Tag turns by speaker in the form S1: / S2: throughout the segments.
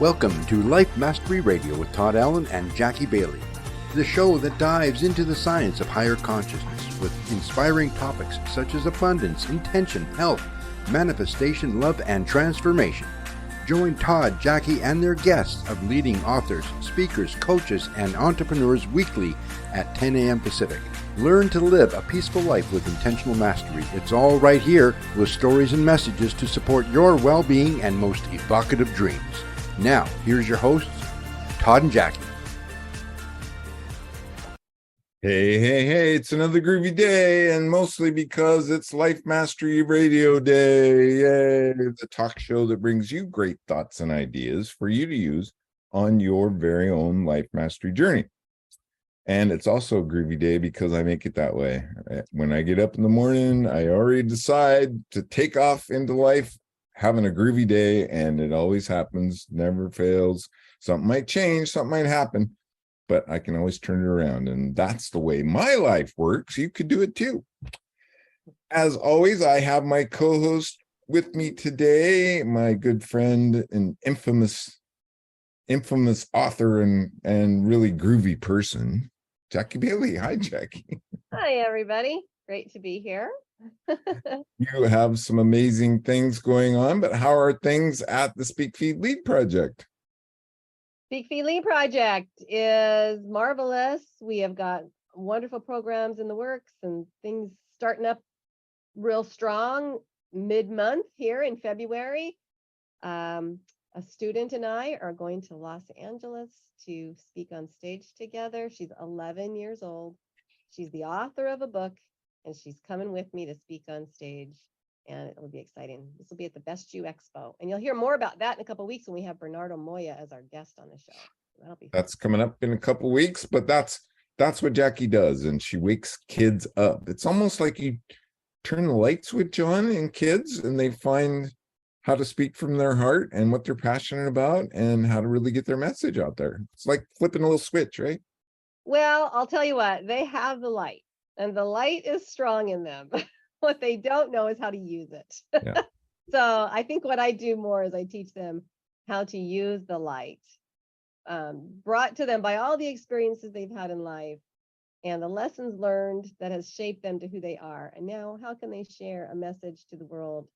S1: Welcome to Life Mastery Radio with Todd Allen and Jackie Bailey, the show that dives into the science of higher consciousness with inspiring topics such as abundance, intention, health, manifestation, love, and transformation. Join Todd, Jackie, and their guests of leading authors, speakers, coaches, and entrepreneurs weekly at 10 a.m. Pacific. Learn to live a peaceful life with intentional mastery. It's all right here with stories and messages to support your well-being and most evocative dreams. Now, here's your hosts, Todd and Jackie.
S2: Hey, it's another groovy day, and mostly because it's Life Mastery Radio Day. Yay! The talk show that brings you great thoughts and ideas for you to use on your very own life mastery journey. And it's also a groovy day because I make it that way. When I get up in the morning, I already decide to take off into life, having a groovy day, and it always happens, never fails. Something might change, something might happen, but I can always turn it around. And that's the way my life works. You could do it too. As always, I have my co-host with me today, my good friend and infamous author and really groovy person, Jackie Bailey. Hi, Jackie.
S3: Hi, everybody. Great to be here.
S2: You have some amazing things going on, but how are things at the Speak Feed Lead Project?
S3: Speak Feed Lead Project is marvelous. We have got wonderful programs in the works and things starting up real strong mid-month here in February. A student and I are going to Los Angeles to speak on stage together. She's 11 years old. She's the author of a book, and she's coming with me to speak on stage, and it will be exciting. This will be at the Best You Expo, and you'll hear more about that in a couple of weeks when we have Bernardo Moya as our guest on the show. That'll be fun.
S2: That's coming up in a couple of weeks, but that's what Jackie does, and she wakes kids up. It's almost like you turn the light switch on in kids, and they find how to speak from their heart and what they're passionate about and how to really get their message out there. It's like flipping a little switch, right?
S3: Well, I'll tell you what, they have the light, and the light is strong in them. What they don't know is how to use it.
S2: Yeah.
S3: So I think what I do more is I teach them how to use the light, brought to them by all the experiences they've had in life and the lessons learned that has shaped them to who they are. And now how can they share a message to the world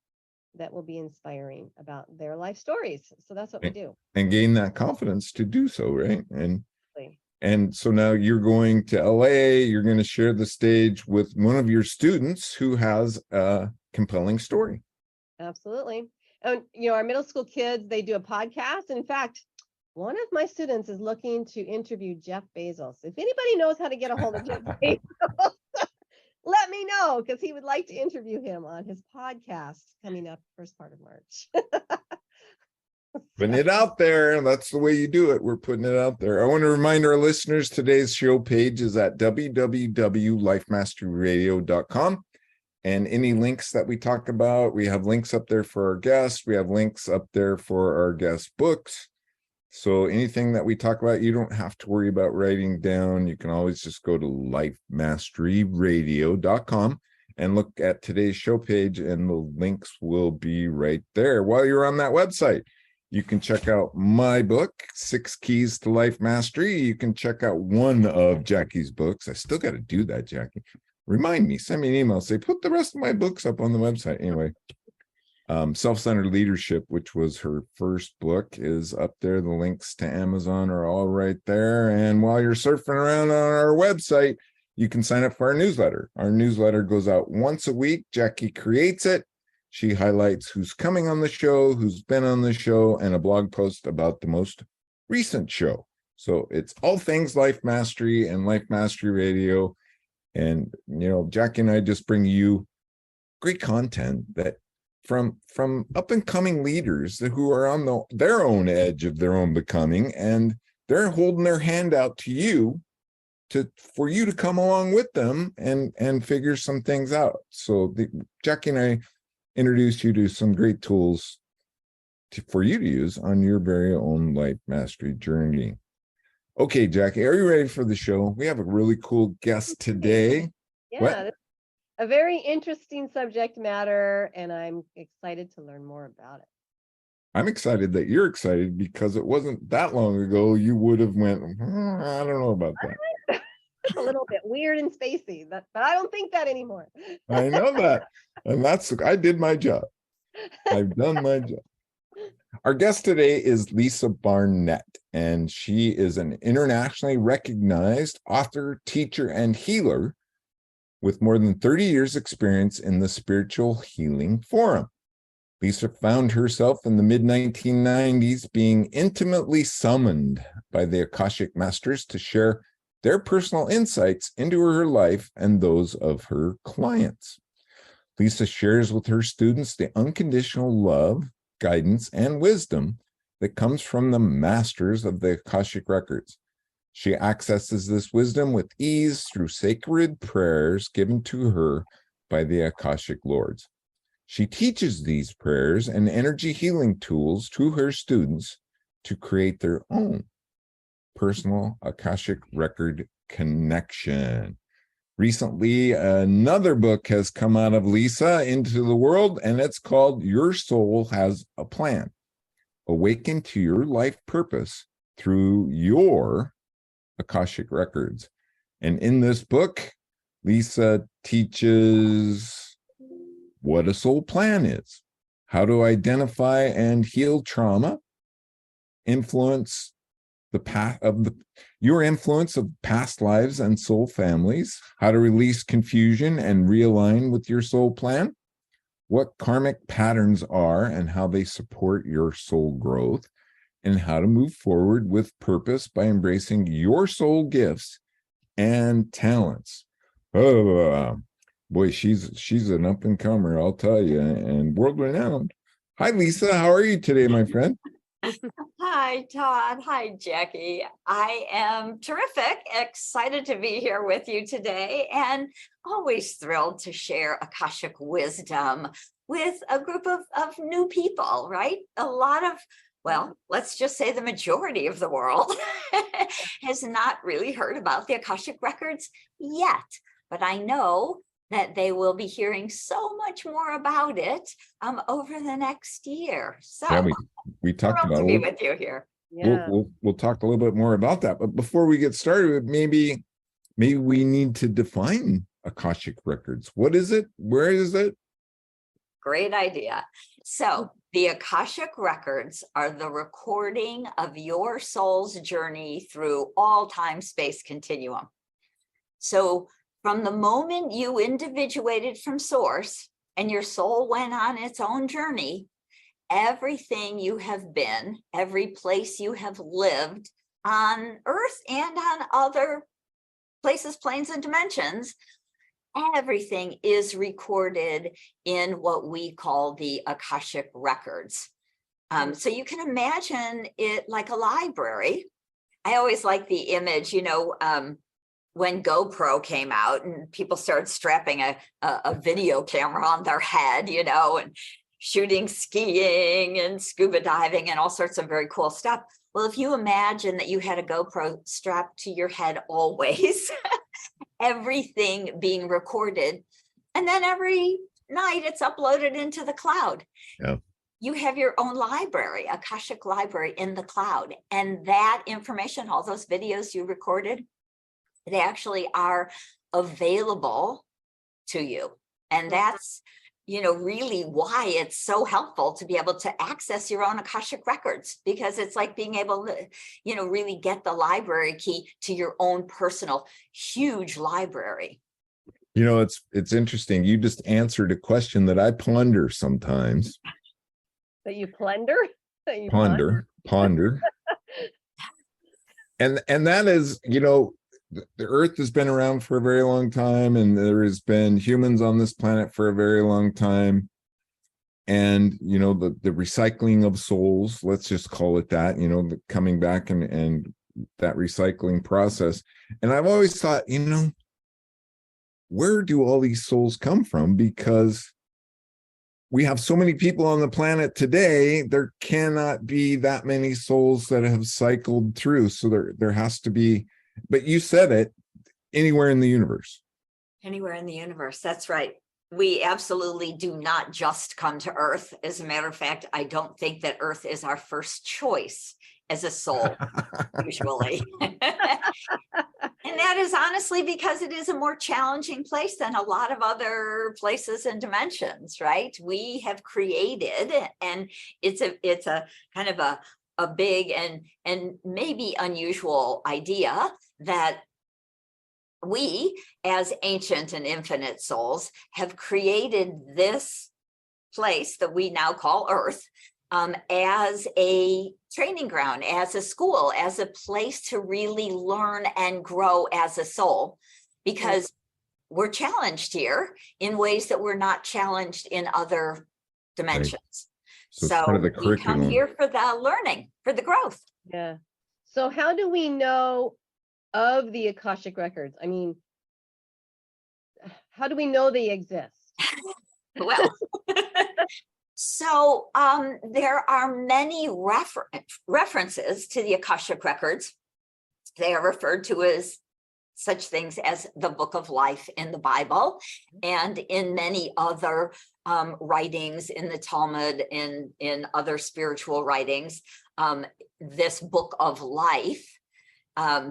S3: that will be inspiring about their life stories? So that's what we do.
S2: And gain that confidence to do so, right? And so now you're going to LA, you're going to share the stage with one of your students who has a compelling story.
S3: Absolutely. And, our middle school kids, they do a podcast. In fact, one of my students is looking to interview Jeff Bezos. If anybody knows how to get a hold of Jeff Bezos, let me know, because he would like to interview him on his podcast coming up first part of March.
S2: Putting it out there. That's the way you do it. We're putting it out there. I want to remind our listeners today's show page is at www.lifemasteryradio.com. And any links that we talk about, we have links up there for our guests. We have links up there for our guest books. So anything that we talk about, you don't have to worry about writing down. You can always just go to lifemasteryradio.com and look at today's show page, and the links will be right there. While you're on that website, you can check out my book, 6 Keys to Life Mastery. You can check out one of Jackie's books. I still got to do that, Jackie. Remind me, send me an email, say, put the rest of my books up on the website. Anyway, Self-Centered Leadership, which was her first book, is up there. The links to Amazon are all right there. And while you're surfing around on our website, you can sign up for our newsletter. Our newsletter goes out once a week. Jackie creates it. She highlights who's coming on the show, who's been on the show, and a blog post about the most recent show. So it's all things Life Mastery and Life Mastery Radio. And, Jackie and I just bring you great content that from up and coming leaders who are on their own edge of their own becoming, and they're holding their hand out to you for you to come along with them and figure some things out. So Jackie and I introduce you to some great tools for you to use on your very own life mastery journey. Okay, Jackie, are you ready for the show? We have a really cool guest today.
S3: Yeah, a very interesting subject matter, and I'm excited to learn more about it.
S2: I'm excited that you're excited because it wasn't that long ago you would have went, I don't know about that.
S3: A little bit weird and spacey, but I don't think that anymore.
S2: I know that. And I did my job. I've done my job. Our guest today is Lisa Barnett, and she is an internationally recognized author, teacher, and healer with more than 30 years experience in the spiritual healing forum. Lisa found herself in the mid-1990s being intimately summoned by the Akashic Masters to share their personal insights into her life and those of her clients. Lisa shares with her students the unconditional love, guidance, and wisdom that comes from the masters of the Akashic Records. She accesses this wisdom with ease through sacred prayers given to her by the Akashic Lords. She teaches these prayers and energy healing tools to her students to create their own personal Akashic Record connection. Recently, another book has come out of Lisa into the world, and it's called Your Soul Has a Plan. Awaken to your life purpose through your Akashic Records. And in this book, Lisa teaches what a soul plan is, how to identify and heal trauma, influence the path of your influence of past lives and soul families, how to release confusion and realign with your soul plan, what karmic patterns are and how they support your soul growth, and how to move forward with purpose by embracing your soul gifts and talents. Oh, boy, she's an up and comer, I'll tell you, and world renowned. Hi, Lisa. How are you today, my friend?
S4: Hi, Todd. Hi, Jackie. I am terrific, excited to be here with you today, and always thrilled to share Akashic wisdom with a group of new people, right? A lot of, well, let's just say the majority of the world has not really heard about the Akashic Records yet, but I know that they will be hearing so much more about it over the next year. So
S2: yeah, we talked about
S4: to be with you here.
S3: Yeah.
S2: We'll talk a little bit more about that. But before we get started, maybe we need to define Akashic Records. What is it? Where is it?
S4: Great idea. So the Akashic Records are the recording of your soul's journey through all time-space continuum. So from the moment you individuated from source and your soul went on its own journey, everything you have been, every place you have lived on Earth and on other places, planes, and dimensions, everything is recorded in what we call the Akashic Records. So you can imagine it like a library. I always like the image, when GoPro came out and people started strapping a video camera on their head, and shooting skiing and scuba diving and all sorts of very cool stuff. Well, if you imagine that you had a GoPro strapped to your head always, everything being recorded, and then every night it's uploaded into the cloud.
S2: Yeah.
S4: You have your own library, Akashic library in the cloud. And that information, all those videos you recorded, they actually are available to you. And that's, really why it's so helpful to be able to access your own Akashic Records, because it's like being able to, really get the library key to your own personal huge library.
S2: It's interesting. You just answered a question that I ponder sometimes.
S3: That you plunder? That you
S2: Ponder. And that is, the Earth has been around for a very long time, and there has been humans on this planet for a very long time. And, the recycling of souls, let's just call it that, the coming back and that recycling process. And I've always thought, where do all these souls come from? Because we have so many people on the planet today, there cannot be that many souls that have cycled through. So there has to be, but you said it, anywhere in the universe.
S4: Anywhere in the universe. That's right. We absolutely do not just come to Earth. As a matter of fact, I don't think that Earth is our first choice as a soul, usually. And that is honestly because it is a more challenging place than a lot of other places and dimensions, right? We have created, and it's a kind of a big and maybe unusual idea that we, as ancient and infinite souls, have created this place that we now call Earth as a training ground, as a school, as a place to really learn and grow as a soul, because we're challenged here in ways that we're not challenged in other dimensions.
S2: Right. So it's part of the
S4: we come
S2: curriculum.
S4: here for the learning, for the growth.
S3: Yeah. So how do we know of the Akashic Records? I mean, how do we know they exist?
S4: Well, so there are many references to the Akashic Records. They are referred to as such things as the Book of Life in the Bible, and in many other writings in the Talmud, in other spiritual writings. This Book of Life,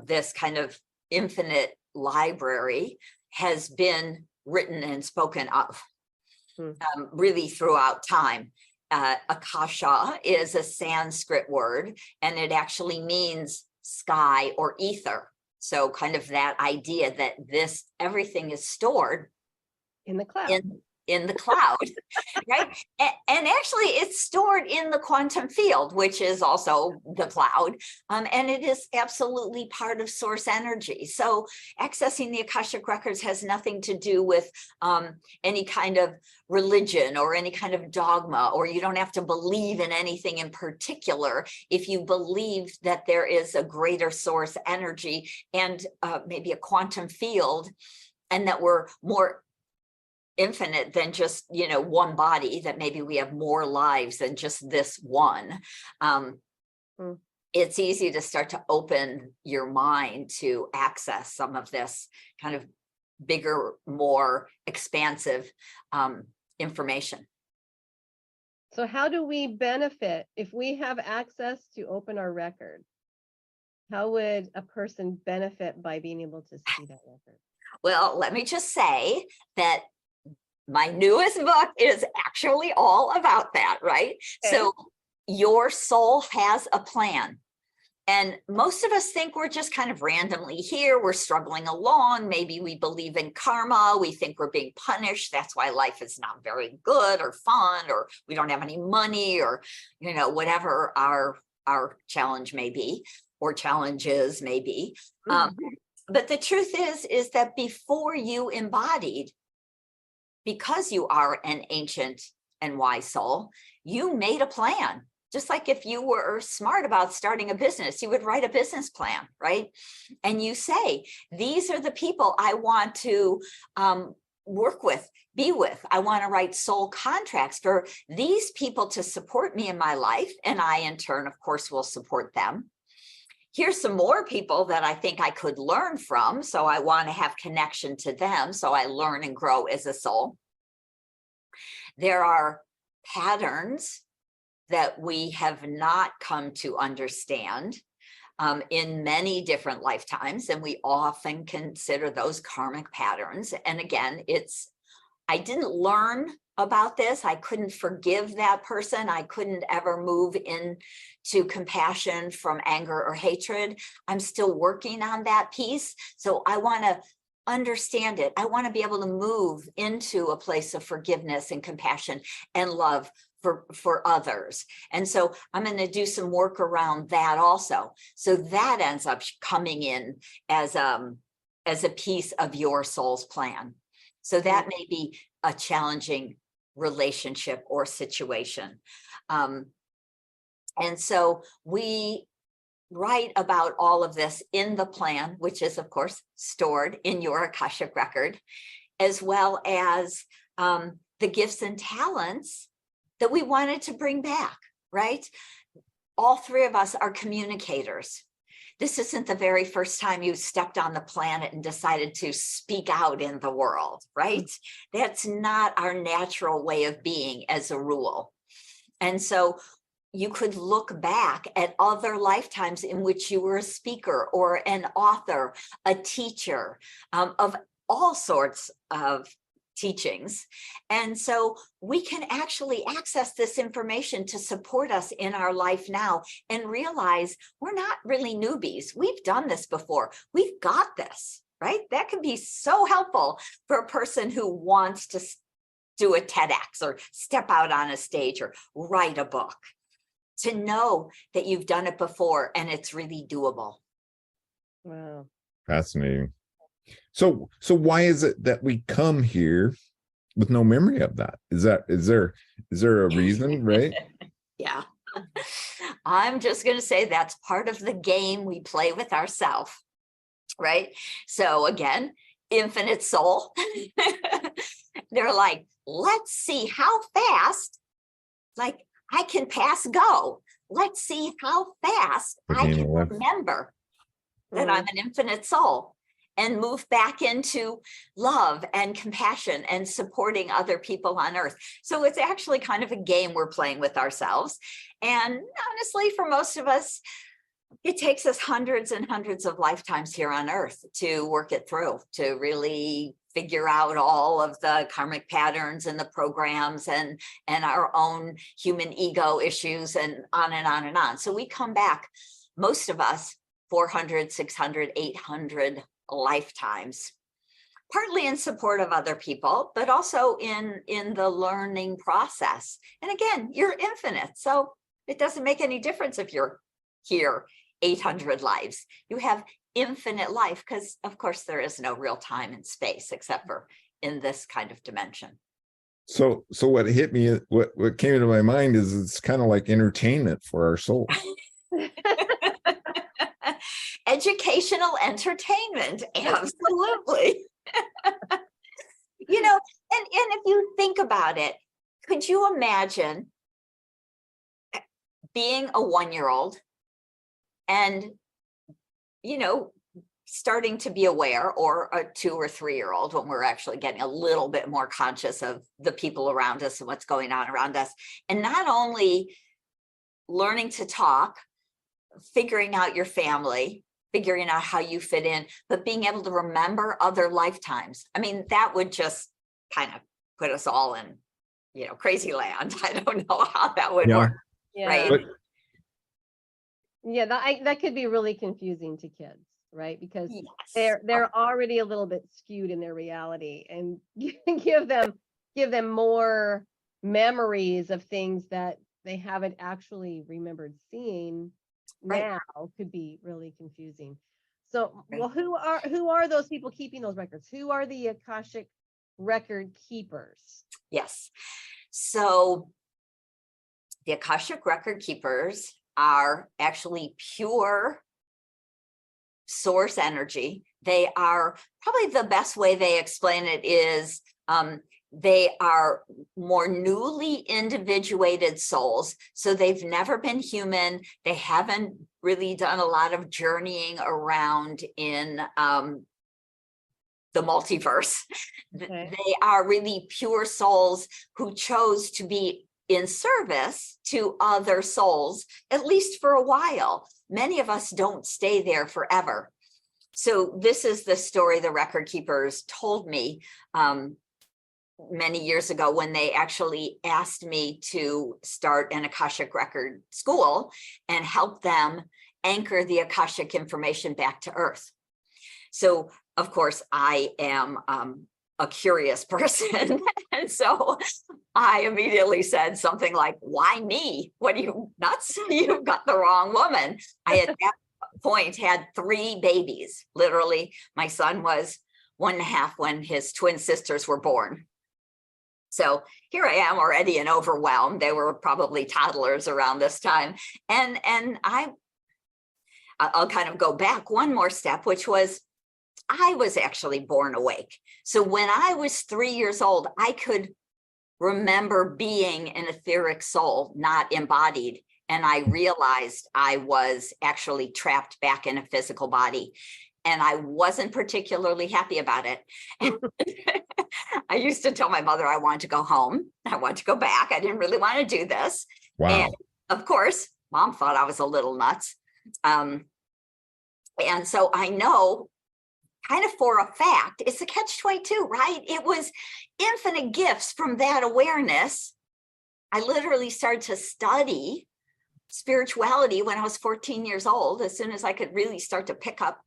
S4: this kind of infinite library, has been written and spoken of really throughout time. Akasha is a Sanskrit word, and it actually means sky or ether. So kind of that idea that everything is stored
S3: In the cloud.
S4: in the cloud, right? And actually it's stored in the quantum field, which is also the cloud. And it is absolutely part of source energy. So accessing the Akashic Records has nothing to do with any kind of religion or any kind of dogma, or you don't have to believe in anything in particular if you believe that there is a greater source energy and maybe a quantum field, and that we're more infinite than just, one body, that maybe we have more lives than just this one. It's easy to start to open your mind to access some of this kind of bigger, more expansive information.
S3: So how do we benefit if we have access to open our record? How would a person benefit by being able to see that record?
S4: Well, let me just say that my newest book is actually all about that, right?
S3: Okay.
S4: So your soul has a plan. And most of us think we're just kind of randomly here. We're struggling along. Maybe we believe in karma. We think we're being punished. That's why life is not very good or fun, or we don't have any money, or, whatever our challenge may be, or challenges may be. But the truth is that before you embodied, because you are an ancient and wise soul, you made a plan. Just like if you were smart about starting a business, you would write a business plan, right? And you say, these are the people I want to work with, be with. I want to write soul contracts for these people to support me in my life. And I, in turn, of course, will support them. Here's some more people that I think I could learn from. So I want to have connection to them. So I learn and grow as a soul. There are patterns that we have not come to understand in many different lifetimes. And we often consider those karmic patterns. And again, I didn't learn about this. I couldn't forgive that person. I couldn't ever move into compassion from anger or hatred. I'm still working on that piece. So I want to understand it. I want to be able to move into a place of forgiveness and compassion and love for others. And so I'm going to do some work around that also. So that ends up coming in as a piece of your soul's plan. So that may be a challenging relationship or situation. And so we write about all of this in the plan, which is, of course, stored in your Akashic record, as well as the gifts and talents that we wanted to bring back, right? All three of us are communicators. This isn't the very first time you stepped on the planet and decided to speak out in the world, right? That's not our natural way of being as a rule. And so you could look back at other lifetimes in which you were a speaker or an author, a teacher, of all sorts of teachings. And so we can actually access this information to support us in our life now and realize we're not really newbies. We've done this before. We've got this, right? That can be so helpful for a person who wants to do a TEDx or step out on a stage or write a book, to know that you've done it before and it's really doable.
S3: Wow.
S2: Fascinating. So why is it that we come here with no memory of that? Is there a reason, right?
S4: Yeah. I'm just going to say that's part of the game we play with ourselves, right? So again, infinite soul. They're like, let's see how fast, like, I can pass go. Let's see how fast I can remember that I'm an infinite soul and move back into love and compassion and supporting other people on earth. So it's actually kind of a game we're playing with ourselves. And honestly, for most of us, it takes us hundreds and hundreds of lifetimes here on earth to work it through, to really figure out all of the karmic patterns and the programs and our own human ego issues and on and on and on. So we come back, most of us, 400, 600, 800 lifetimes, partly in support of other people, but also in the learning process. And again, you're infinite. So it doesn't make any difference if you're here 800 lives. You have infinite life because, of course, there is no real time and space except for in this kind of dimension.
S2: So what hit me, what came into my mind is it's kind of like entertainment for our soul.
S4: Educational entertainment, absolutely. You know, and if you think about it, could you imagine being a 1-year-old and, you know, starting to be aware, or a 2 or 3-year-old when we're actually getting a little bit more conscious of the people around us and what's going on around us, and not only learning to talk, figuring out your family, figuring out how you fit in, but being able to remember other lifetimes. I mean, that would just kind of put us all in, you know, crazy land. I don't know how that would work.
S3: Yeah.
S4: Right.
S2: But,
S3: Yeah, that could be really confusing to kids, right? Because
S4: Yes.
S3: they're already a little bit skewed in their reality, and give them more memories of things that they haven't actually remembered seeing
S4: Right.
S3: now could be really confusing. So,
S4: Right.
S3: well, who are those people keeping those records? Who are the Akashic Record Keepers?
S4: Yes. So the Akashic Record Keepers are actually pure source energy. They are, probably the best way they explain it is they are more newly individuated souls. So they've never been human. They haven't really done a lot of journeying around in the multiverse.
S3: Okay.
S4: They are really pure souls who chose to be in service to other souls, at least for a while. Many of us don't stay there forever. So this is the story the record keepers told me many years ago when they actually asked me to start an Akashic Record school and help them anchor the Akashic information back to Earth. So, of course, I am a curious person. And so I immediately said something like, why me? What are you nuts? You've got the wrong woman. I at that point had 3 babies. Literally, my son was 1.5 when his twin sisters were born. So here I am already and overwhelmed. They were probably toddlers around this time. And I'll kind of go back one more step, which was I was actually born awake. So when I was 3 years old, I could remember being an etheric soul, not embodied, And I realized I was actually trapped back in a physical body. And I wasn't particularly happy about it. I used to tell my mother I wanted to go home. I wanted to go back. I didn't really want to do this.
S2: Wow.
S4: And of course, Mom thought I was a little nuts. And so I know kind of for a fact, it's a catch-22, right? It was infinite gifts from that awareness. I literally started to study spirituality when I was 14 years old, as soon as I could really start to pick up,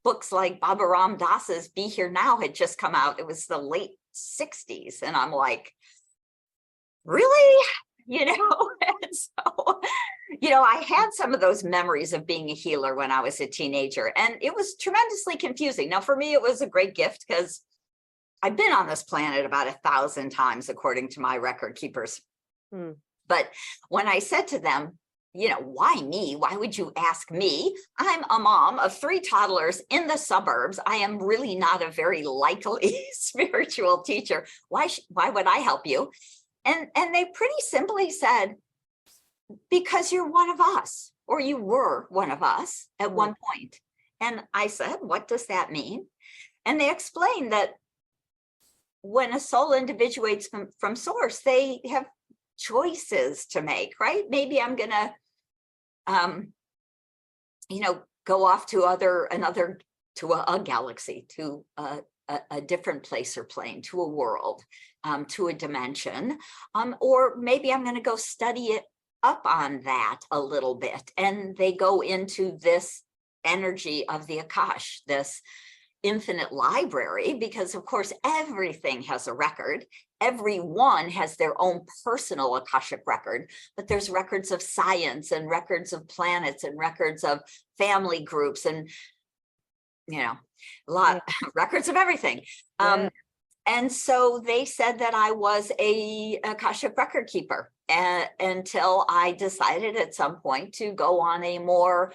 S4: books like Baba Ram Dass's Be Here Now had just come out. It was the late 60s. And I'm like, really? And so, I had some of those memories of being a healer when I was a teenager, and it was tremendously confusing. Now, for me, it was a great gift because I've been on this planet about 1,000 times, according to my record keepers. But when I said to them, why me? Why would you ask me? I'm a mom of 3 toddlers in the suburbs. I am really not a very likely spiritual teacher. Why would I help you? And they pretty simply said, because you're one of us, or you were one of us at one point. And I said, what does that mean? And they explained that when a soul individuates from source, they have choices to make, right? Maybe I'm going to, go off to a galaxy, to a different place or plane, to a world, to a dimension, or maybe I'm going to go study it up on that a little bit. And they go into this energy of the Akash, this infinite library, because of course, everything has a record. Everyone has their own personal Akashic record, but there's records of science and records of planets and records of family groups and, records of everything. And so they said that I was a Akashic Record Keeper until I decided at some point to go on a more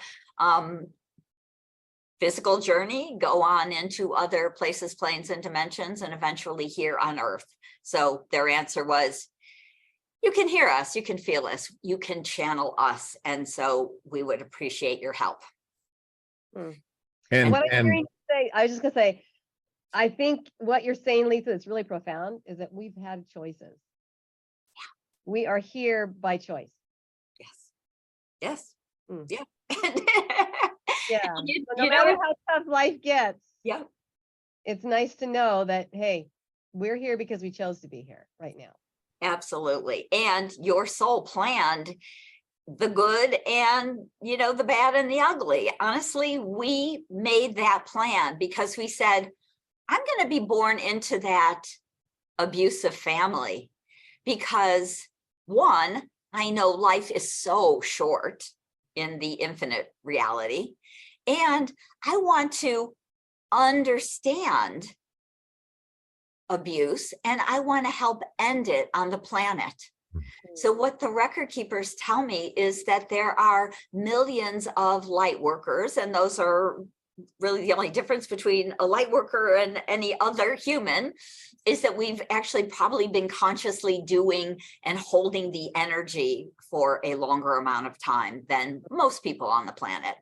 S4: physical journey, go on into other places, planes, and dimensions, and eventually here on Earth. So their answer was, you can hear us, you can feel us, you can channel us. And so we would appreciate your help.
S3: And what I'm hearing you say, I was just going to say, I think what you're saying, Lisa, is really profound, is that we've had choices. We are here by choice.
S4: Yes. Yeah.
S3: Yeah. No matter how tough life gets, it's nice to know that, hey, we're here because we chose to be here right now.
S4: Absolutely. And your soul planned the good and, the bad and the ugly. Honestly, we made that plan because we said, I'm going to be born into that abusive family because, one, I know life is so short in the infinite reality, and I want to understand abuse and I want to help end it on the planet. So what the record keepers tell me is that there are millions of light workers, and those are really the only difference between a light worker and any other human is that we've actually probably been consciously doing and holding the energy for a longer amount of time than most people on the planet.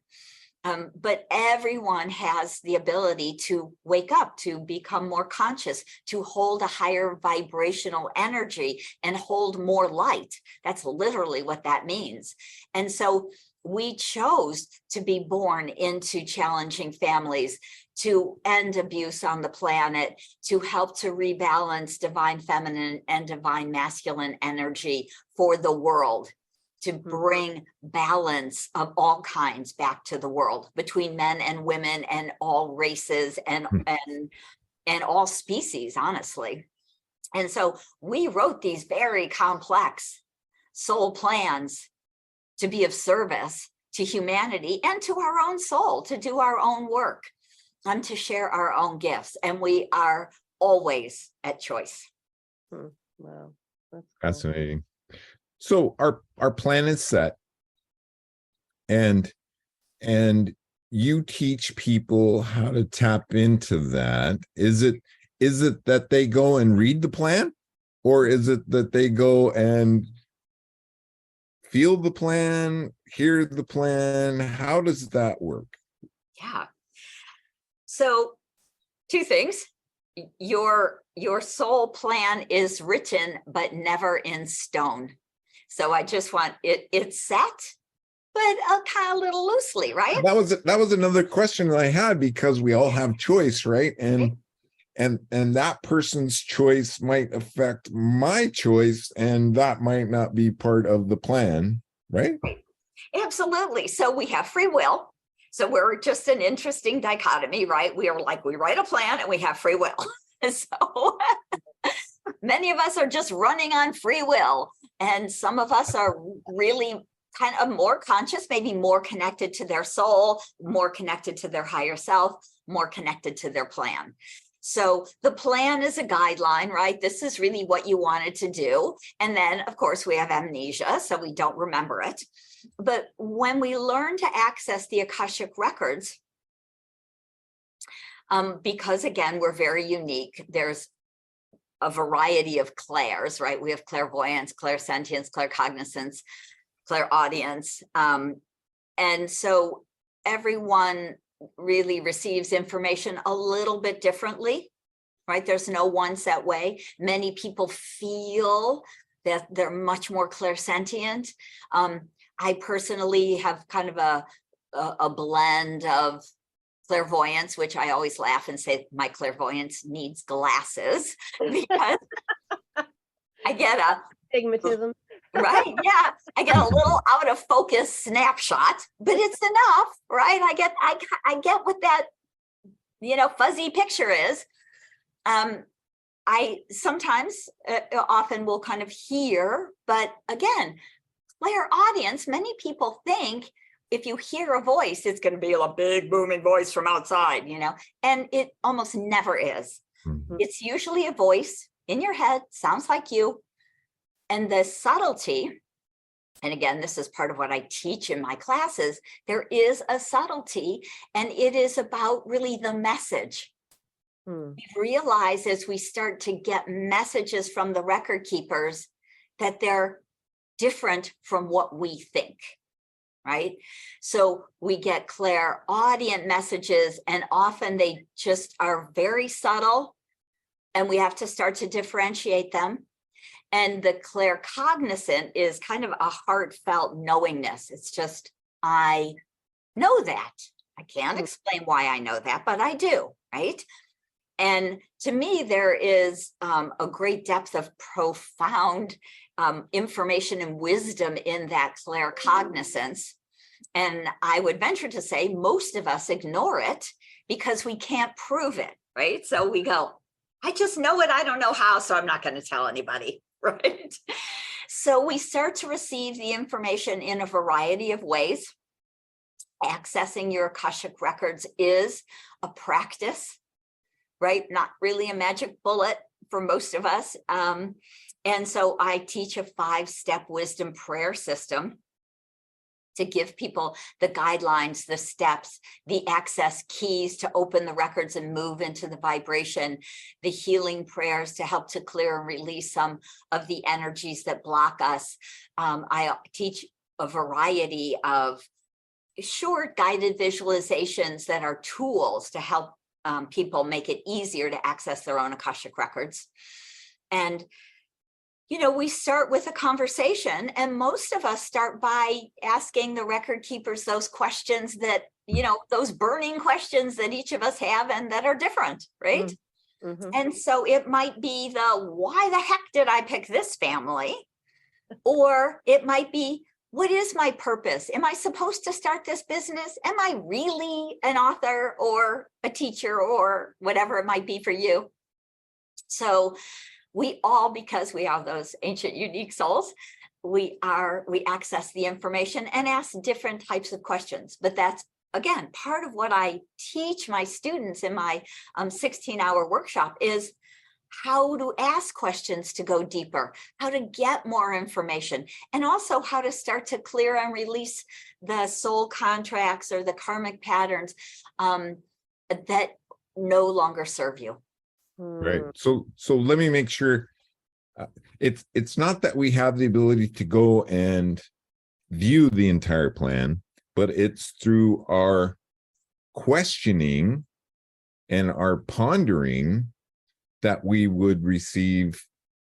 S4: But everyone has the ability to wake up, to become more conscious, to hold a higher vibrational energy and hold more light. That's literally what that means. And so we chose to be born into challenging families, to end abuse on the planet, to help to rebalance divine feminine and divine masculine energy for the world, to bring balance of all kinds back to the world between men and women and all races and all species, honestly. And so we wrote these very complex soul plans to be of service to humanity and to our own soul, to do our own work and to share our own gifts. And we are always at choice.
S3: Wow, that's cool.
S2: Fascinating. So our plan is set, and you teach people how to tap into that. Is it that they go and read the plan, or is it that they go and feel the plan, hear the plan? How does that work?
S4: Yeah. So 2 things. Your soul plan is written, but never in stone. So I just want it's set, but kind of a little loosely, right?
S2: That was another question that I had, because we all have choice, right? And that person's choice might affect my choice, and that might not be part of the plan, right?
S4: Absolutely. So we have free will. So we're just an interesting dichotomy, right? We are like, we write a plan and we have free will. So many of us are just running on free will. And some of us are really kind of more conscious, maybe more connected to their soul, more connected to their higher self, more connected to their plan. So the plan is a guideline, right? This is really what you wanted to do. And then, of course, we have amnesia, so we don't remember it. But when we learn to access the Akashic records, because again, we're very unique, there's a variety of clairs, right? We have clairvoyance, clairsentience, claircognizance, clairaudience. And so everyone really receives information a little bit differently, right? There's no one set way. Many people feel that they're much more clairsentient. I personally have kind of a blend of clairvoyance, which I always laugh and say my clairvoyance needs glasses because I get a
S3: Stigmatism.
S4: right. Yeah. I get a little out of focus snapshot, but it's enough, right? I get what that, fuzzy picture is. I sometimes often will kind of hear, but again, clairaudience, many people think if you hear a voice, it's going to be a big booming voice from outside, and it almost never is.
S2: Mhm.
S4: It's usually a voice in your head, sounds like you. And the subtlety, and again, this is part of what I teach in my classes, there is a subtlety, and it is about really the message. We realize as we start to get messages from the record keepers that they're different from what we think, right? So we get clairaudient messages, and often they just are very subtle, and we have to start to differentiate them. And the claircognizant is kind of a heartfelt knowingness. It's just, I know that. I can't explain why I know that, but I do, right? And to me, there is a great depth of profound information and wisdom in that claircognizance. And I would venture to say most of us ignore it because we can't prove it, right? So we go, I just know it. I don't know how, so I'm not going to tell anybody. Right. So we start to receive the information in a variety of ways. Accessing your Akashic records is a practice, right? Not really a magic bullet for most of us. And so I teach a 5-step wisdom prayer system to give people the guidelines, the steps, the access keys to open the records and move into the vibration, the healing prayers to help to clear and release some of the energies that block us. I teach a variety of short guided visualizations that are tools to help people make it easier to access their own Akashic records. And we start with a conversation, and most of us start by asking the record keepers those questions that, those burning questions that each of us have and that are different, right? Mm-hmm. And so it might be why the heck did I pick this family? Or it might be, what is my purpose? Am I supposed to start this business? Am I really an author or a teacher or whatever it might be for you? So we all, because we are those ancient, unique souls, we access the information and ask different types of questions. But that's, again, part of what I teach my students in my 16-hour workshop is how to ask questions to go deeper, how to get more information, and also how to start to clear and release the soul contracts or the karmic patterns that no longer serve you.
S2: Right. So let me make sure it's not that we have the ability to go and view the entire plan, but it's through our questioning and our pondering that we would receive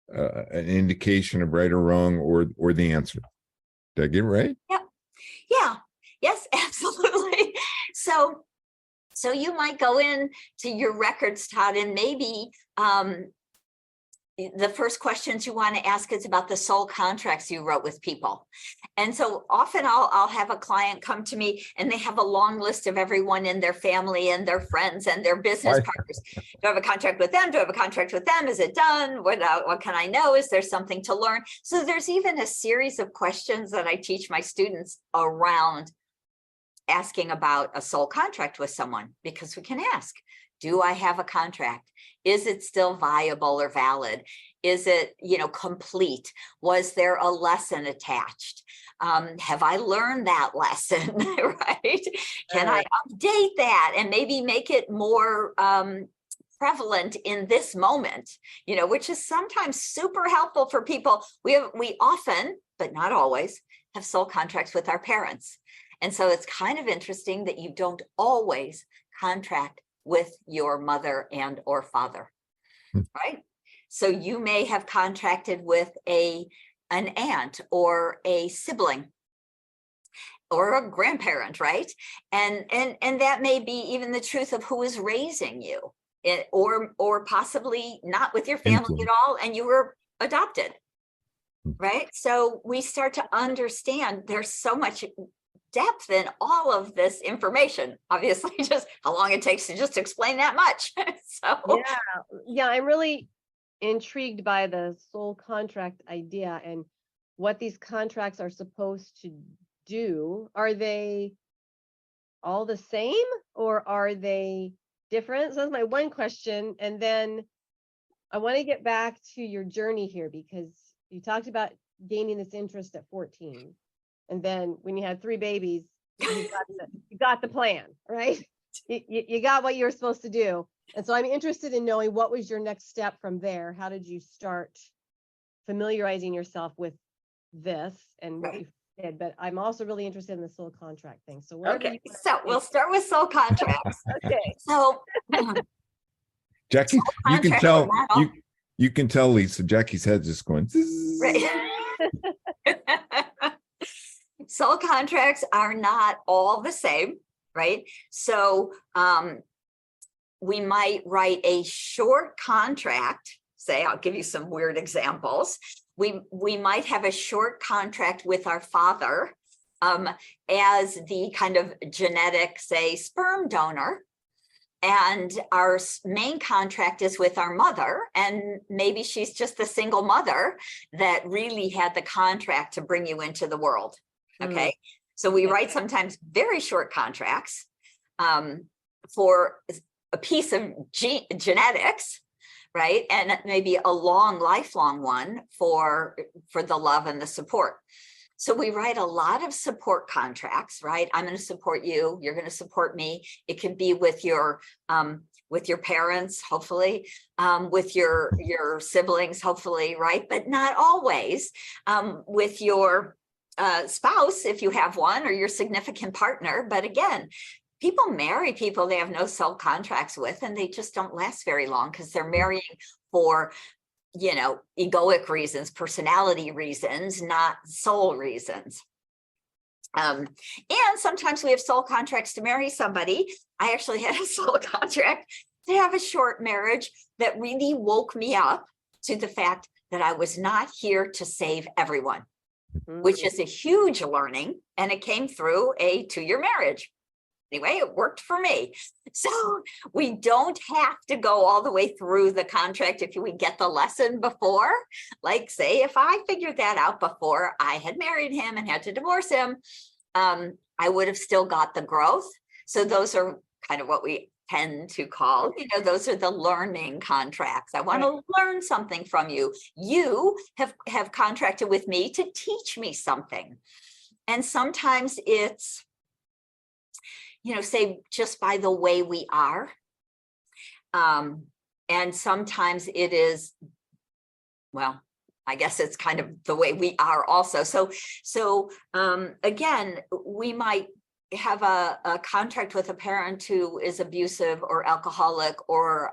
S2: an indication of right or wrong, or the answer. Did I get it right?
S4: Yeah. Yes, absolutely. So you might go in to your records, Todd, and maybe the first questions you want to ask is about the soul contracts you wrote with people. And so often I'll have a client come to me and they have a long list of everyone in their family and their friends and their business partners. Do I have a contract with them? Do I have a contract with them? Is it done? What can I know? Is there something to learn? So there's even a series of questions that I teach my students around asking about a soul contract with someone, because we can ask, do I have a contract? Is it still viable or valid? Is it, complete? Was there a lesson attached? Have I learned that lesson, right? Can I update that and maybe make it more prevalent in this moment, which is sometimes super helpful for people. We often, but not always, have soul contracts with our parents. And so it's kind of interesting that you don't always contract with your mother and or father, right? So you may have contracted with an aunt or a sibling or a grandparent, right? And that may be even the truth of who is raising you, or possibly not with your family at all, and you were adopted, right? So we start to understand there's so much depth in all of this information, obviously, just how long it takes to just explain that much. So
S3: yeah, I'm really intrigued by the soul contract idea and what these contracts are supposed to do. Are they all the same or are they different? So that's my one question. And then I want to get back to your journey here, because you talked about gaining this interest at 14. And then when you had 3 babies, you got the plan, right? You got what you were supposed to do. And so I'm interested in knowing, what was your next step from there? How did you start familiarizing yourself with this and what you did? But I'm also really interested in the soul contract thing. So
S4: so we'll start with soul contracts.
S3: Okay.
S4: So
S2: Jackie, you can tell you can tell, Lisa, Jackie's head's just going.
S4: Right. Soul contracts are not all the same, right? So we might write a short contract. Say, I'll give you some weird examples. We might have a short contract with our father as the kind of genetic, say, sperm donor. And our main contract is with our mother, and maybe she's just the single mother that really had the contract to bring you into the world. Okay. So we write sometimes very short contracts for a piece of genetics, right? And maybe a lifelong one for the love and the support. So we write a lot of support contracts, right? I'm going to support you. You're going to support me. It can be with your parents, hopefully, with your siblings, hopefully, right? But not always with your spouse, if you have one, or your significant partner. But again, people marry people they have no soul contracts with, and they just don't last very long because they're marrying for egoic reasons, personality reasons, not soul reasons. And sometimes we have soul contracts to marry somebody. I actually had a soul contract to have a short marriage that really woke me up to the fact that I was not here to save everyone, which is a huge learning. And it came through a 2-year marriage. Anyway, it worked for me. So we don't have to go all the way through the contract if we get the lesson before. Like, say, if I figured that out before I had married him and had to divorce him, I would have still got the growth. So those are kind of what we tend to call, those are the learning contracts. I want to learn something from you. You have contracted with me to teach me something. And sometimes it's, say, just by the way we are. And sometimes it is, I guess it's kind of the way we are also. So again, we might have a contract with a parent who is abusive or alcoholic or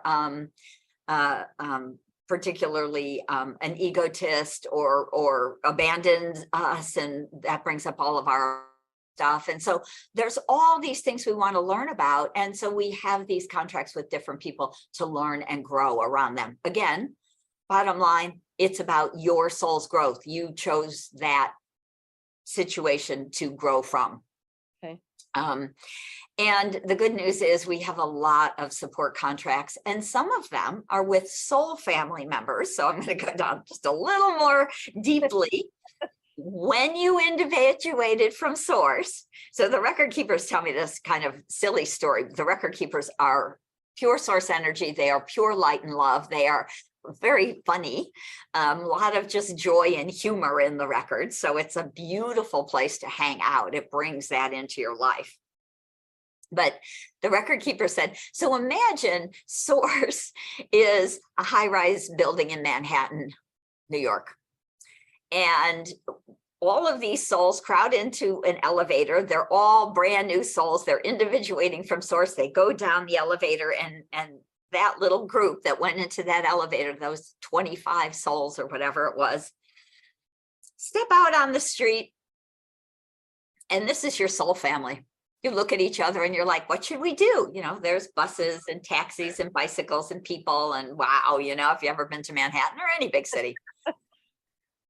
S4: particularly an egotist or abandoned us, and that brings up all of our stuff. And so there's all these things we want to learn about. And so we have these contracts with different people to learn and grow around them. Again, bottom line, it's about your soul's growth. You chose that situation to grow from.
S3: Okay.
S4: And the good news is we have a lot of support contracts, and some of them are with soul family members. So I'm going to go down just a little more deeply. When you individuated from source, so the record keepers tell me this kind of silly story. The record keepers are pure source energy. They are pure light and love. They are very funny, a lot of just joy and humor in the records. So it's a beautiful place to hang out. It brings that into your life. But the record keeper said, so imagine source is a high-rise building in Manhattan, New York. And all of these souls crowd into an elevator. They're all brand new souls. They're individuating from source. They go down the elevator, and that little group that went into that elevator, those 25 souls or whatever it was, step out on the street. And this is your soul family. You look at each other and you're like, what should we do? You know, there's buses and taxis and bicycles and people. And wow, you know, if you've ever been to Manhattan or any big city.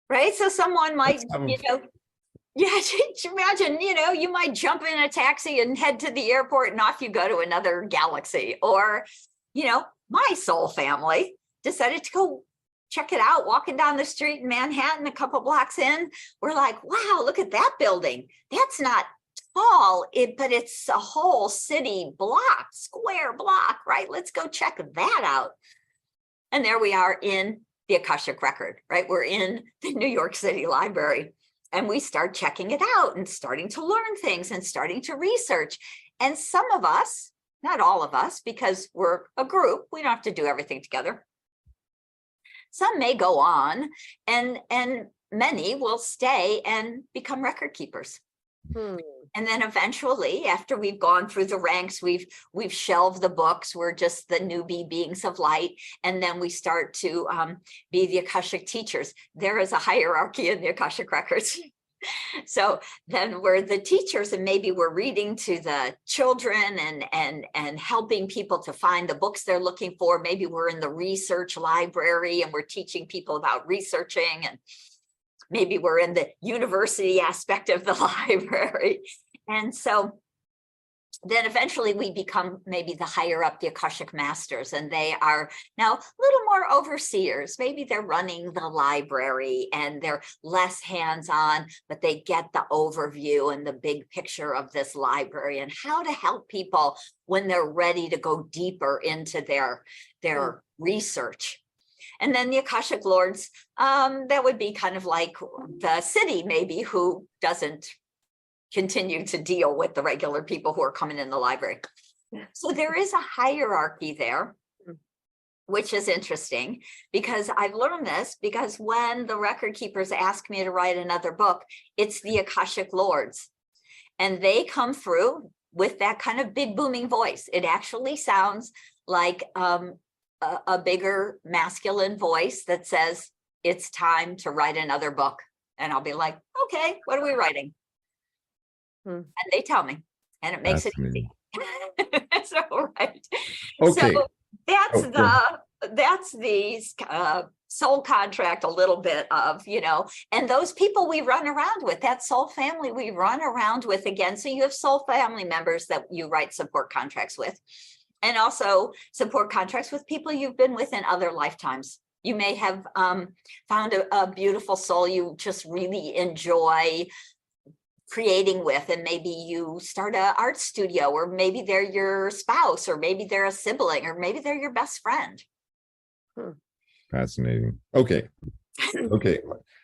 S4: Right. So someone might, you know, yeah, imagine, you know, you might jump in a taxi and head to the airport and off you go to another galaxy. Or, you know, my soul family decided to go check it out, walking down the street in Manhattan, a couple blocks in. We're like, wow, look at that building. That's not tall, but it's a whole city block, square block, right? Let's go check that out. And there we are in the Akashic Record, right? We're in the New York City Library, and we start checking it out and starting to learn things and starting to research. And some of us, not all of us, because we're a group, we don't have to do everything together. Some may go on, and many will stay and become record keepers. And then eventually, after we've gone through the ranks, we've shelved the books. We're just the newbie beings of light. And then we start to be the Akashic teachers. There is a hierarchy in the Akashic records. So then we're the teachers, and maybe we're reading to the children and helping people to find the books they're looking for. Maybe we're in the research library and we're teaching people about researching, and maybe we're in the university aspect of the library. And so then eventually we become maybe the higher up, the Akashic masters, and they are now a little more overseers. Maybe they're running the library and they're less hands-on, but they get the overview and the big picture of this library and how to help people when they're ready to go deeper into their research. And then the Akashic Lords, that would be kind of like the city maybe, who doesn't continue to deal with the regular people who are coming in the library. So there is a hierarchy there, which is interesting, because I've learned this because when the record keepers ask me to write another book, it's the Akashic Lords. And they come through with that kind of big booming voice. It actually sounds like a bigger masculine voice that says, it's time to write another book. And I'll be like, okay, what are we writing? And they tell me, and it makes it easy. So, right.
S2: Okay.
S4: So that's the soul contract, a little bit of, you know, and those people we run around with, that soul family we run around with again. So you have soul family members that you write support contracts with, and also support contracts with people you've been with in other lifetimes. You may have found a beautiful soul you just really enjoy creating with, and maybe you start an art studio, or maybe they're your spouse, or maybe they're a sibling, or maybe they're your best friend.
S2: Fascinating. Okay.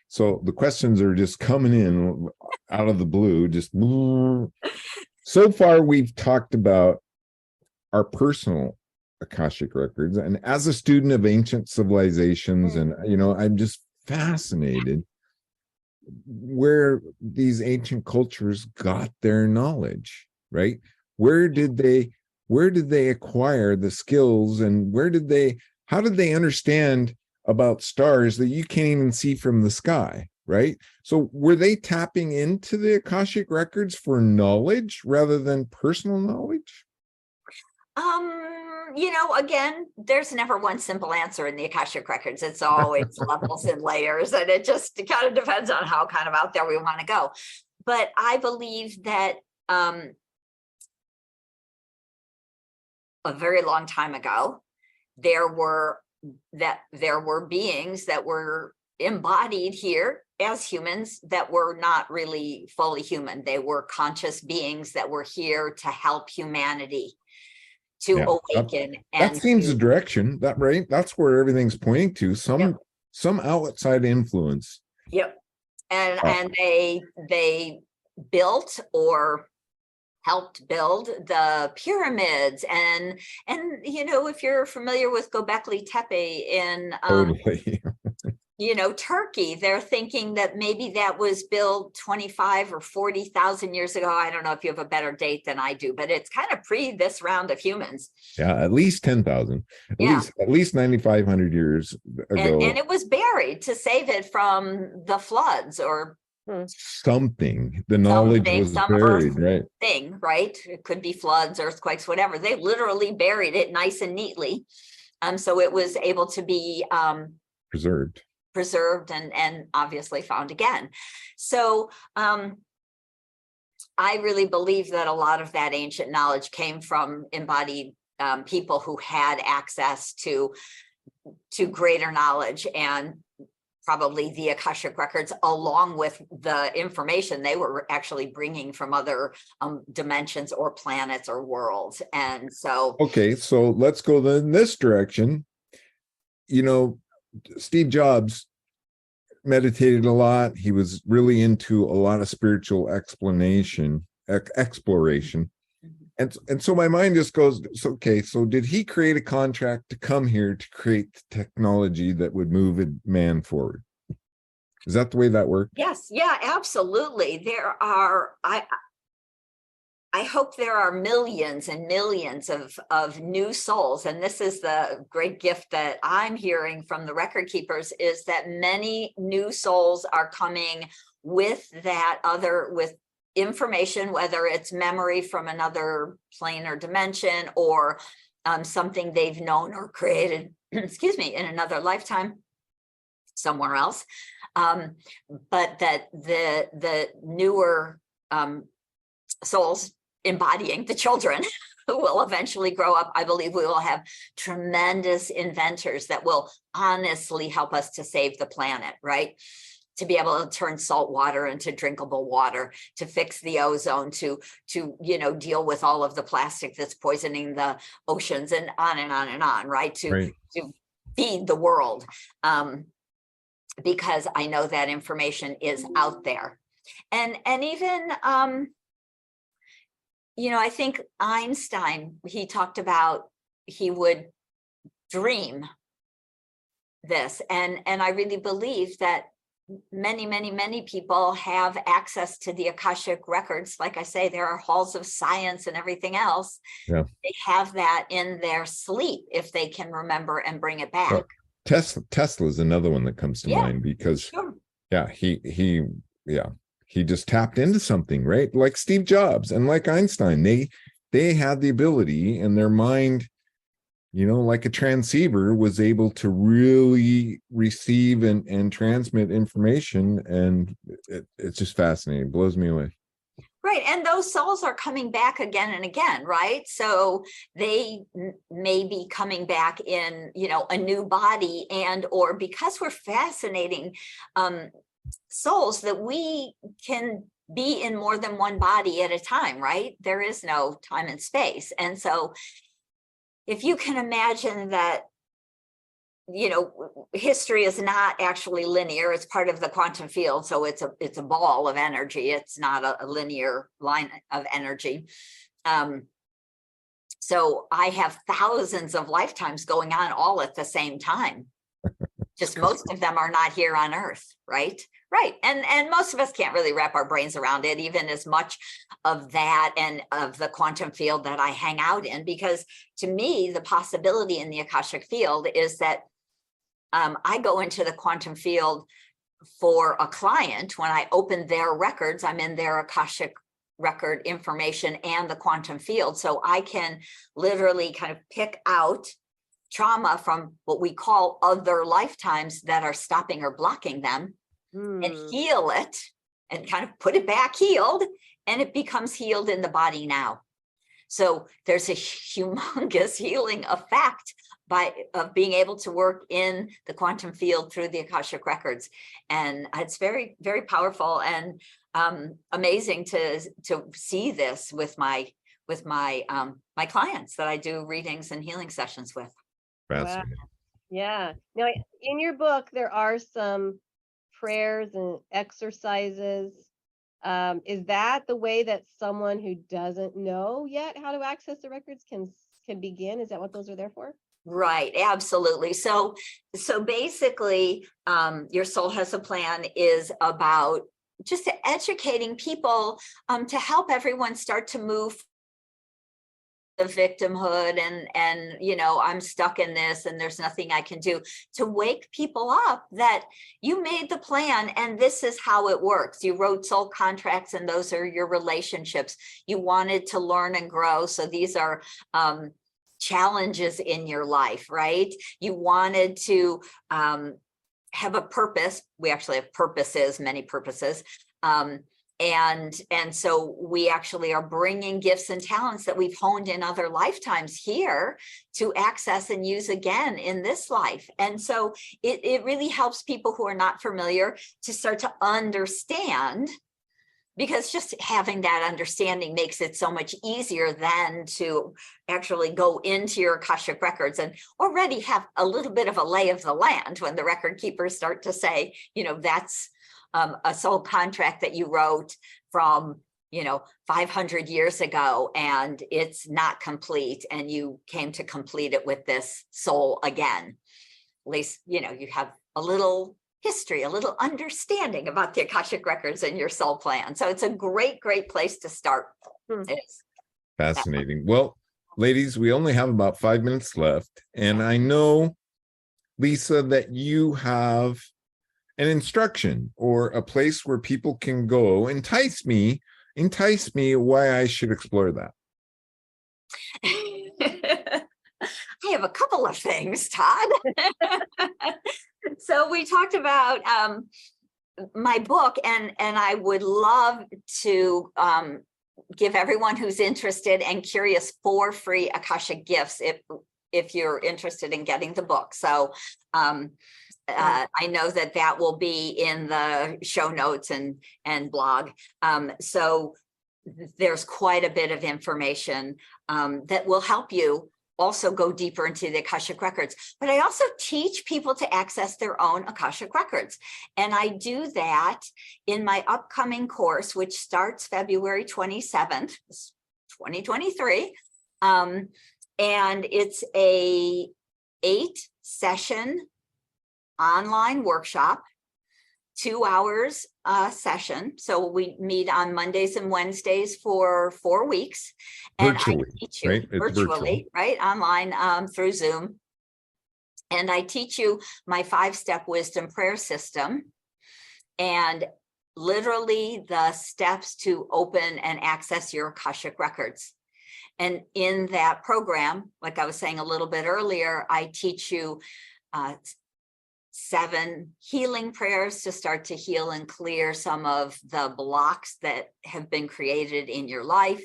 S2: So the questions are just coming in out of the blue. Just so far, we've talked about our personal Akashic records, and as a student of ancient civilizations, and you know, I'm just fascinated where these ancient cultures got their knowledge, right? Where did they acquire the skills, and how did they understand about stars that you can't even see from the sky, right? So were they tapping into the Akashic records for knowledge rather than personal knowledge?
S4: Again, there's never one simple answer in the Akashic records. It's always levels and layers, and it kind of depends on how kind of out there we want to go. But I believe that a very long time ago, there were beings that were embodied here as humans that were not really fully human. They were conscious beings that were here to help humanity to awaken.
S2: That seems the direction, right? That's where everything's pointing to, some outside influence.
S4: Yep. And they built or helped build the pyramids, and if you're familiar with Göbekli Tepe in
S2: Totally.
S4: Turkey, they're thinking that maybe that was built 25 or 40,000 years ago. I don't know if you have a better date than I do, but it's kind of pre this round of humans.
S2: Yeah, at least 10,000, at least 9,500 years ago.
S4: And it was buried to save it from the floods or
S2: something. The knowledge was buried, right?
S4: Right? It could be floods, earthquakes, whatever. They literally buried it nice and neatly. So it was able to be preserved and obviously found again. So I really believe that a lot of that ancient knowledge came from embodied people who had access to greater knowledge, and probably the Akashic records, along with the information they were actually bringing from other dimensions or planets or worlds. And so
S2: okay, so let's go in this direction. Steve Jobs meditated a lot. He was really into a lot of spiritual exploration. And so my mind just goes, so did he create a contract to come here to create the technology that would move man forward? Is that the way that worked?
S4: Yes, yeah, absolutely. There are, I hope there are millions and millions of new souls. And this is the great gift that I'm hearing from the record keepers, is that many new souls are coming with with information, whether it's memory from another plane or dimension, or something they've known or created, in another lifetime somewhere else. But that the newer souls embodying the children who will eventually grow up, I believe we will have tremendous inventors that will honestly help us to save the planet, right? To be able to turn salt water into drinkable water, to fix the ozone, to deal with all of the plastic that's poisoning the oceans, and on and on and on, right? To feed the world. Because I know that information is out there. And even I think Einstein, he talked about he would dream this. And I really believe that many people have access to the Akashic records. Like I say, there are halls of science and everything else.
S2: Yeah.
S4: They have that in their sleep if they can remember and bring it back.
S2: Well, Tesla is another one that comes to mind, because he just tapped into something, right? Like Steve Jobs and like Einstein, they had the ability, and their mind, like a transceiver, was able to really receive and transmit information. And it's just fascinating. It blows me away.
S4: Right. And those souls are coming back again and again, right? So they may be coming back in, a new body, or because we're fascinating souls, that we can be in more than one body at a time, right? There is no time and space. And so if you can imagine that, history is not actually linear. It's part of the quantum field. So it's a ball of energy. It's not a linear line of energy. So I have thousands of lifetimes going on all at the same time. Just most of them are not here on Earth, right? Right. And most of us can't really wrap our brains around it, even as much of that and of the quantum field that I hang out in, because to me, the possibility in the Akashic field is that I go into the quantum field for a client. When I open their records, I'm in their Akashic record information and the quantum field. So I can literally kind of pick out trauma from what we call other lifetimes that are stopping or blocking them and heal it and kind of put it back healed, and it becomes healed in the body now. So there's a humongous healing effect of being able to work in the quantum field through the Akashic records. And it's very, very powerful and amazing to see this with my my clients that I do readings and healing sessions with.
S3: Wow. Yeah. Now, in your book, there are some prayers and exercises. Is that the way that someone who doesn't know yet how to access the records can begin? Is that what those are there for?
S4: Right, absolutely. So basically, Your Soul Has a Plan is about just educating people to help everyone start to move the victimhood and I'm stuck in this and there's nothing I can do, to wake people up that you made the plan and this is how it works. You wrote soul contracts and those are your relationships. You wanted to learn and grow. So these are challenges in your life, right? You wanted to have a purpose. We actually have purposes, many purposes. And so we actually are bringing gifts and talents that we've honed in other lifetimes here to access and use again in this life. And so it really helps people who are not familiar to start to understand, because just having that understanding makes it so much easier than to actually go into your Akashic records and already have a little bit of a lay of the land when the record keepers start to say, that's a soul contract that you wrote from 500 years ago and it's not complete and you came to complete it with this soul again. At least you have a little history, a little understanding about the Akashic records and your soul plan. So it's a great place to start. It is
S2: Fascinating. Well, ladies, we only have about 5 minutes left, and I know, Lisa, that you have an instruction or a place where people can go. Entice me why I should explore that.
S4: I have a couple of things, Todd. So we talked about my book, and I would love to give everyone who's interested and curious 4 free Akashic gifts if you're interested in getting the book. So I know that will be in the show notes and blog. So there's quite a bit of information that will help you also go deeper into the Akashic records. But I also teach people to access their own Akashic records. And I do that in my upcoming course, which starts February 27th, 2023. And it's a 8-session online workshop, 2 hours session. So we meet on Mondays and Wednesdays for 4 weeks. And
S2: virtually,
S4: I teach you
S2: right?
S4: virtually, right? Online through Zoom. And I teach you my 5-step wisdom prayer system and literally the steps to open and access your Akashic records. And in that program, like I was saying a little bit earlier, I teach you 7 healing prayers to start to heal and clear some of the blocks that have been created in your life.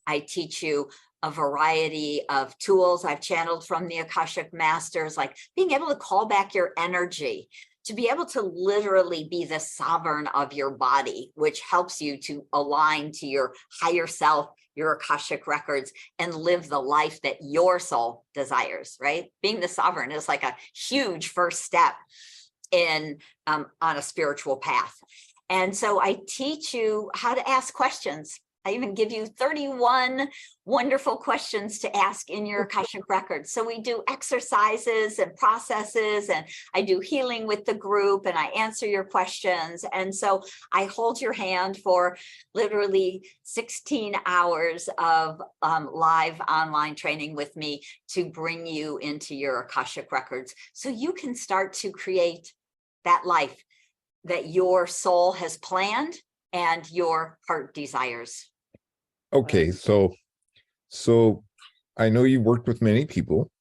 S4: I teach you a variety of tools I've channeled from the Akashic Masters, like being able to call back your energy, to be able to literally be the sovereign of your body, which helps you to align to your higher self, your Akashic records, and live the life that your soul desires, right? Being the sovereign is like a huge first step in on a spiritual path. And so I teach you how to ask questions I even give you 31 wonderful questions to ask in your Akashic records. So we do exercises and processes, and I do healing with the group, and I answer your questions. And so I hold your hand for literally 16 hours of live online training with me to bring you into your Akashic records, so you can start to create that life that your soul has planned and your heart desires.
S2: Okay, so I know you worked with many people,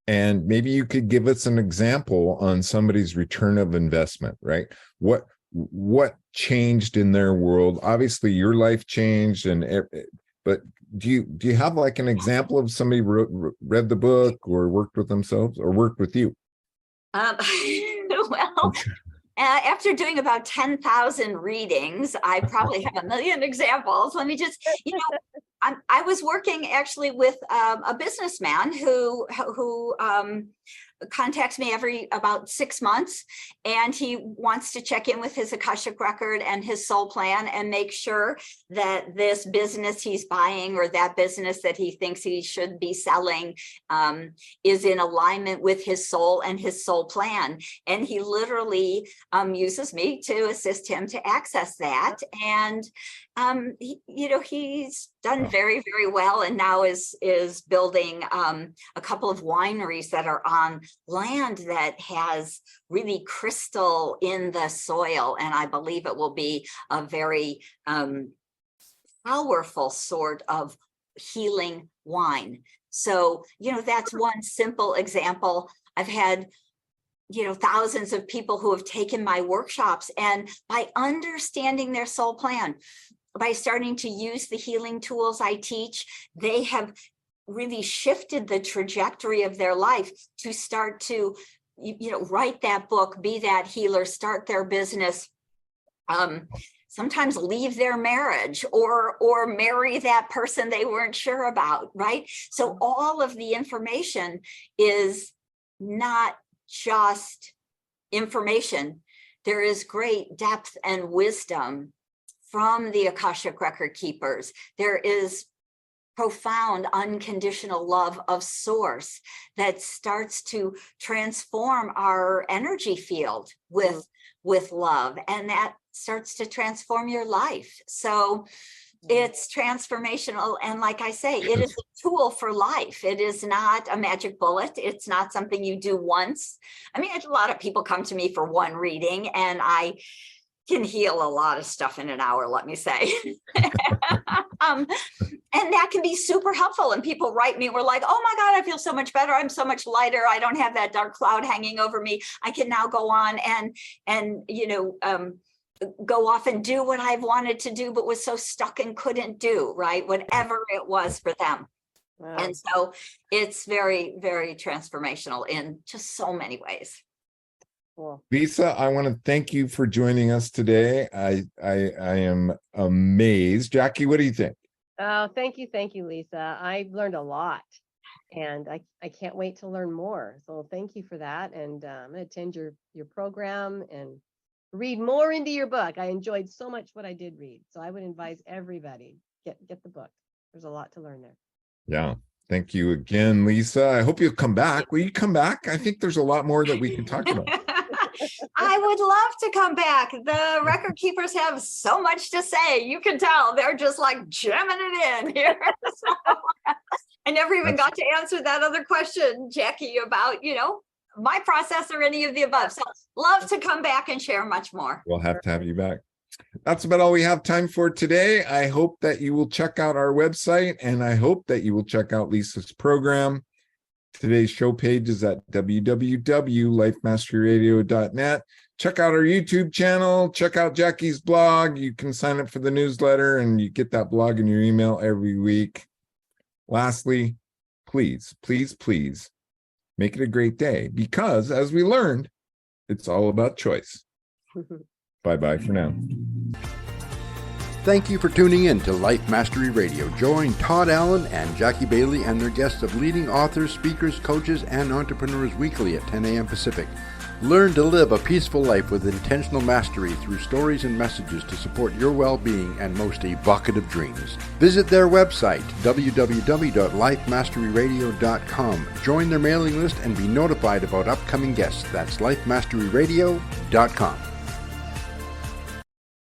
S2: and maybe you could give us an example on somebody's return of investment, right? What changed in their world? Obviously, your life changed, but do you have like an example of somebody read the book or worked with themselves or worked with you?
S4: Well, after doing about 10,000 readings, I probably have a million examples. Let me just, I was working actually with a businessman who contacts me every about 6 months, and he wants to check in with his Akashic record and his soul plan and make sure that this business he's buying or that business that he thinks he should be selling is in alignment with his soul and his soul plan. And he literally uses me to assist him to access that. And he's done very, very well, and now is building a couple of wineries that are on land that has really crystal in the soil, and I believe it will be a very powerful sort of healing wine. So that's one simple example. I've had thousands of people who have taken my workshops, and by understanding their soul plan, by starting to use the healing tools I teach, they have really shifted the trajectory of their life to start to, write that book, be that healer, start their business, sometimes leave their marriage or marry that person they weren't sure about, right? So all of the information is not just information. There is great depth and wisdom from the Akashic Record Keepers. There is profound unconditional love of source that starts to transform our energy field with love, and that starts to transform your life. So it's transformational, and like I say, it is a tool for life. It is not a magic bullet. It's not something you do once. I mean, a lot of people come to me for one reading, and I can heal a lot of stuff in an hour, let me say. And that can be super helpful. And people write me, we're like, oh my God, I feel so much better. I'm so much lighter. I don't have that dark cloud hanging over me. I can now go on and go off and do what I've wanted to do, but was so stuck and couldn't do, right? Whatever it was for them. Wow. And so it's very, very transformational in just so many ways.
S3: Cool.
S2: Lisa, I want to thank you for joining us today. I am amazed. Jackie, what do you think?
S3: Oh, thank you, Lisa. I've learned a lot, and I can't wait to learn more. So thank you for that, and I'm going to attend your program and read more into your book. I enjoyed so much what I did read, so I would advise everybody get the book. There's a lot to learn there.
S2: Yeah. Thank you again, Lisa. I hope you'll come back. Will you come back? I think there's a lot more that we can talk about.
S4: I would love to come back. The record keepers have so much to say. You can tell they're just like jamming it in here. So, I never even got to answer that other question, Jackie, about, my process or any of the above. So love to come back and share much more.
S2: We'll have to have you back. That's about all we have time for today. I hope that you will check out our website, and I hope that you will check out Lisa's program. Today's show page is at www.lifemasteryradio.net. Check out our YouTube channel. Check out Jackie's blog. You can sign up for the newsletter, and you get that blog in your email every week. Lastly, please, please, please make it a great day, because as we learned, it's all about choice. Bye-bye for now.
S1: Thank you for tuning in to Life Mastery Radio. Join Todd Allen and Jackie Bailey and their guests of leading authors, speakers, coaches, and entrepreneurs weekly at 10 a.m. Pacific. Learn to live a peaceful life with intentional mastery through stories and messages to support your well-being and most evocative dreams. Visit their website, www.lifemasteryradio.com. Join their mailing list and be notified about upcoming guests. That's lifemasteryradio.com.